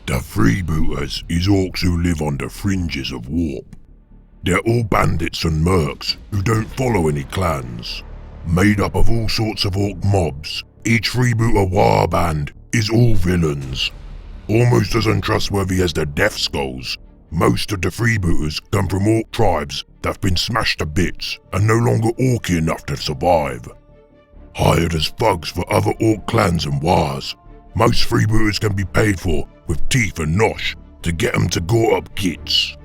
The freebooters is orcs who live on the fringes of Warp. They're all bandits and mercs who don't follow any clans. Made up of all sorts of orc mobs, each freebooter warband is all villains. Almost as untrustworthy as the Death Skulls, most of the freebooters come from orc tribes that have been smashed to bits and no longer orky enough to survive. Hired as thugs for other orc clans and wars, most freebooters can be paid for with teeth and nosh to get them to gore up gits.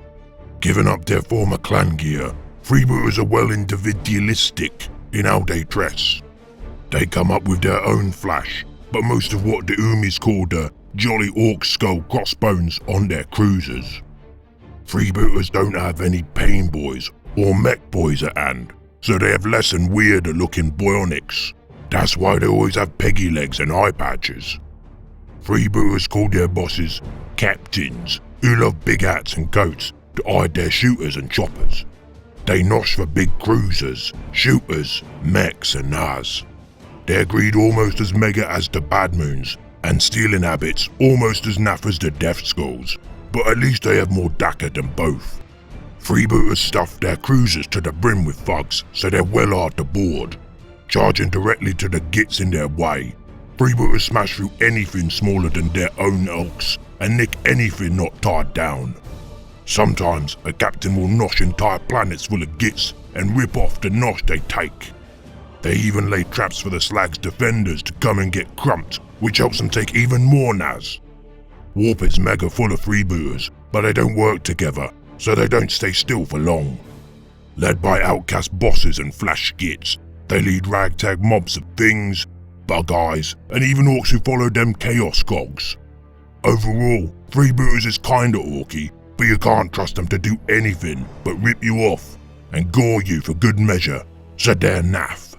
Giving up their former clan gear, freebooters are well individualistic in how they dress. They come up with their own flash, but most of what the Umis call the jolly orc skull crossbones on their cruisers. Freebooters don't have any pain boys or mech boys at hand, so they have less and weirder looking bionics. That's why they always have peggy legs and eye patches. Freebooters call their bosses captains, who love big hats and coats to hide their shooters and choppers. They nosh for big cruisers, shooters, mechs and Nas. They're greed almost as mega as the Bad Moons, and stealing habits almost as naff as the Death Skulls, but at least they have more DACA than both. Freebooters stuff their cruisers to the brim with thugs, so they're well hard to board. Charging directly to the gits in their way, freebooters smash through anything smaller than their own elks and nick anything not tied down. Sometimes a captain will nosh entire planets full of gits and rip off the nosh they take. They even lay traps for the slag's defenders to come and get crumped, which helps them take even more Nas. Warp is mega full of freebooters, but they don't work together, so they don't stay still for long. Led by outcast bosses and flash gits, they lead ragtag mobs of things, bug eyes, and even orcs who follow them chaos cogs. Overall, freebooters is kinda orky, but you can't trust them to do anything but rip you off and gore you for good measure, so they're naff.